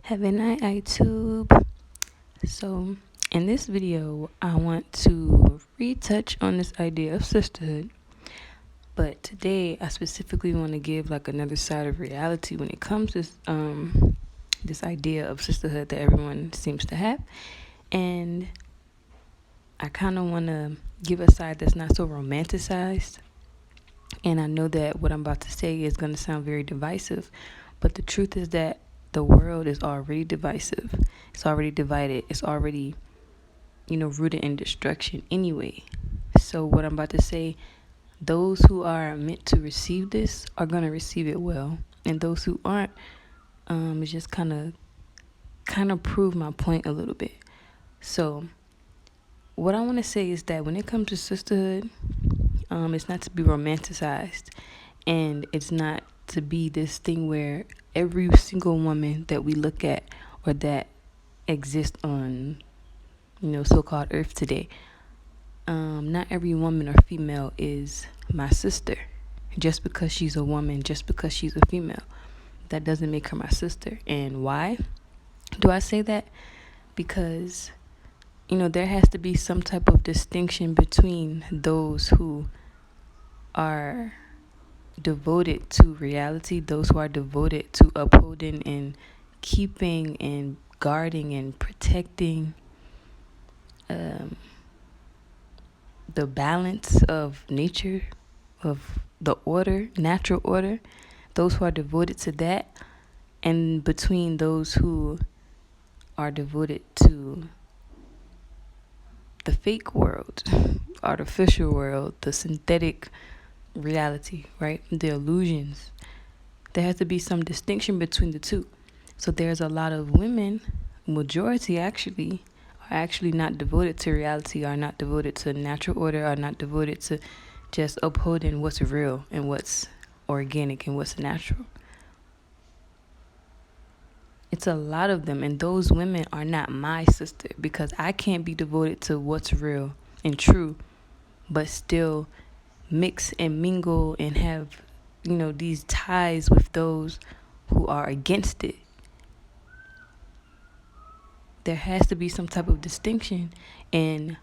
Have a night, YouTube. So, in this video, I want to retouch on this idea of sisterhood. But today, I specifically want to give like another side of reality when it comes to this idea of sisterhood that everyone seems to have, and I kind of want to give a side that's not so romanticized. And I know that what I'm about to say is going to sound very divisive, but the truth is that the world is already divisive. It's already divided. It's already, rooted in destruction anyway. So what I'm about to say, those who are meant to receive this are going to receive it well. And those who aren't, it's just kind of prove my point a little bit. So what I want to say is that when it comes to sisterhood, it's not to be romanticized, and it's not to be this thing where every single woman that we look at or that exists on, so-called Earth today, not every woman or female is my sister. Just because she's a woman, just because she's a female, that doesn't make her my sister. And why do I say that? Because there has to be some type of distinction between those who are devoted to reality, those who are devoted to upholding and keeping and guarding and protecting the balance of nature, of the order, natural order, those who are devoted to that, and between those who are devoted to the fake world, artificial world, the synthetic reality, right? The illusions. There has to be some distinction between the two. So there's a lot of women, majority actually, are actually not devoted to reality, are not devoted to natural order, are not devoted to just upholding what's real and what's organic and what's natural. It's a lot of them, and those women are not my sister, because I can't be devoted to what's real and true, but still mix and mingle and have, these ties with those who are against it. There has to be some type of distinction. And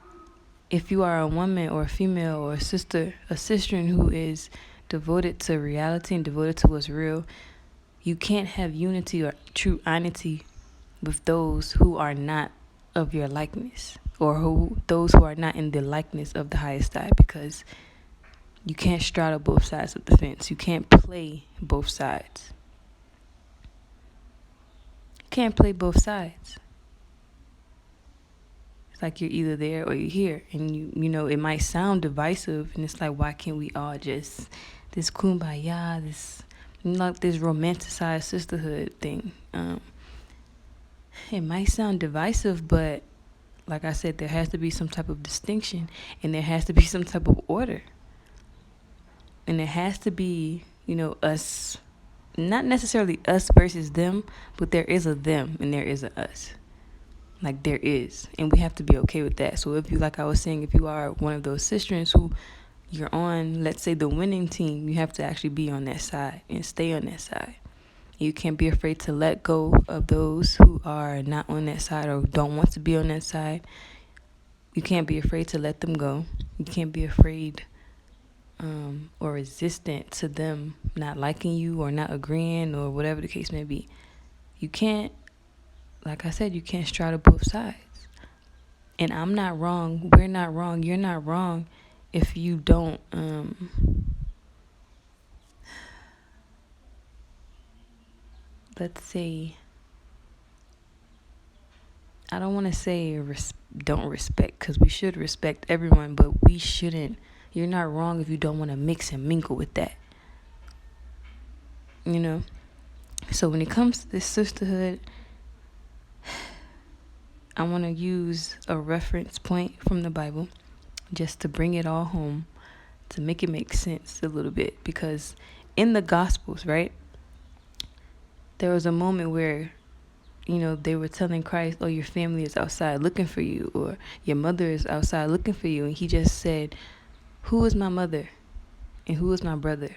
if you are a woman or a female or a sister who is devoted to reality and devoted to what's real, you can't have unity or true honesty with those who are not of your likeness, or those who are not in the likeness of the highest side, because you can't straddle both sides of the fence. You can't play both sides. You can't play both sides. It's like you're either there or you're here. And it might sound divisive, and it's like, why can't we all just this kumbaya, this romanticized sisterhood thing? It might sound divisive, but like I said, there has to be some type of distinction, and there has to be some type of order. And it has to be, us, not necessarily us versus them, but there is a them and there is a us. Like there is. And we have to be okay with that. So if you, like I was saying, if you are one of those sisters who you're on, let's say, the winning team, you have to actually be on that side and stay on that side. You can't be afraid to let go of those who are not on that side or don't want to be on that side. You can't be afraid to let them go. You can't be afraid or resistant to them not liking you or not agreeing or whatever the case may be. You can't, like I said, you can't straddle both sides. And I'm not wrong. We're not wrong. You're not wrong if you don't let's say, I don't want to say don't respect, because we should respect everyone, but we shouldn't. You're not wrong if you don't want to mix and mingle with that. So when it comes to this sisterhood, I want to use a reference point from the Bible just to bring it all home, to make it make sense a little bit. Because in the Gospels, right, there was a moment where, they were telling Christ, oh, your family is outside looking for you, or your mother is outside looking for you. And he just said, who is my mother and who is my brother?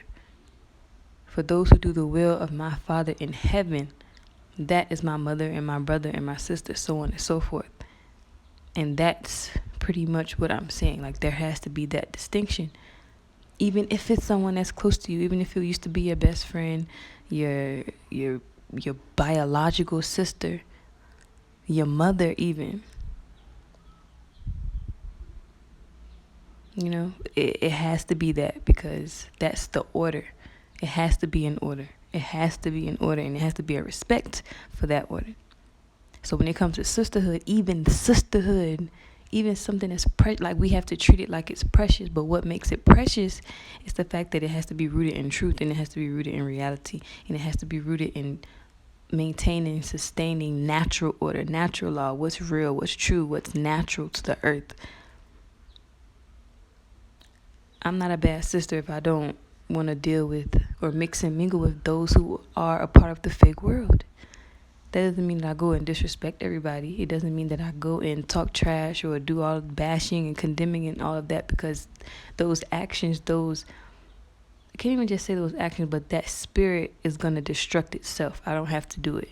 For those who do the will of my Father in heaven That is my mother and my brother and my sister, so on and so forth. And that's pretty much what I'm saying. Like, there has to be that distinction. Even if it's someone that's close to you, even if it used to be your best friend, your biological sister, your mother even. It has to be that, because that's the order. It has to be in order. It has to be in order, and it has to be a respect for that order. So when it comes to sisterhood, even something that's like, we have to treat it like it's precious. But what makes it precious is the fact that it has to be rooted in truth, and it has to be rooted in reality, and it has to be rooted in maintaining, sustaining natural order, natural law, what's real, what's true, what's natural to the earth. I'm not a bad sister if I don't want to deal with or mix and mingle with those who are a part of the fake world. That doesn't mean that I go and disrespect everybody. It doesn't mean that I go and talk trash or do all bashing and condemning and all of that, because those actions, I can't even just say those actions, but that spirit is going to destruct itself. I don't have to do it.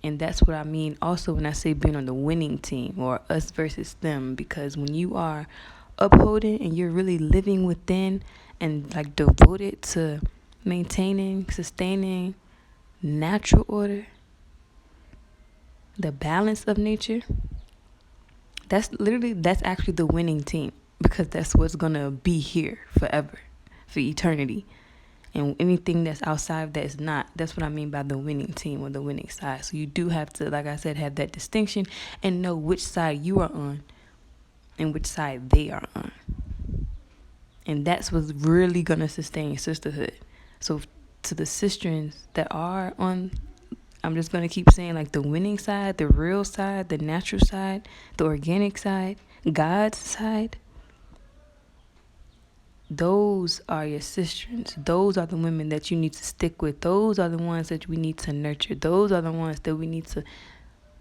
And that's what I mean also when I say being on the winning team, or us versus them, because when you are upholding and you're really living within and like devoted to maintaining, sustaining natural order, the balance of nature, that's actually the winning team, because that's what's gonna be here forever, for eternity. And anything that's outside of that is not. That's what I mean by the winning team, or the winning side. So you do have to, like I said, have that distinction and know which side you are on and which side they are on. And that's what's really going to sustain sisterhood. So to the sistrins that are on, I'm just going to keep saying, like, the winning side, the real side, the natural side, the organic side, God's side, those are your sistrins. Those are the women that you need to stick with. Those are the ones that we need to nurture. Those are the ones that we need to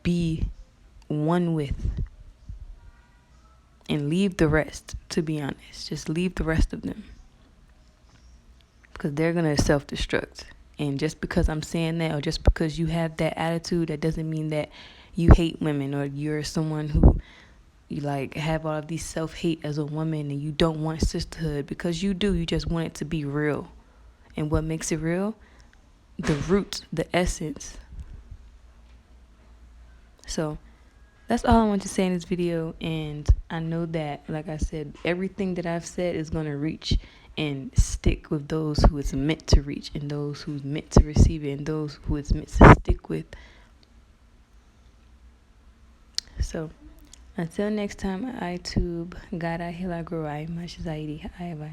be one with. And leave the rest, to be honest. Just leave the rest of them, because they're going to self-destruct. And just because I'm saying that, or just because you have that attitude, that doesn't mean that you hate women, or you're someone who you like have all of these self-hate as a woman and you don't want sisterhood, because you do. You just want it to be real. And what makes it real? The root, the essence. So that's all I want to say in this video. And I know that, like I said, everything that I've said is going to reach and stick with those who it's meant to reach, and those who's meant to receive it, and those who it's meant to stick with. So until next time, I tube, God I heal, I grow, I much Zaidi, Ahava.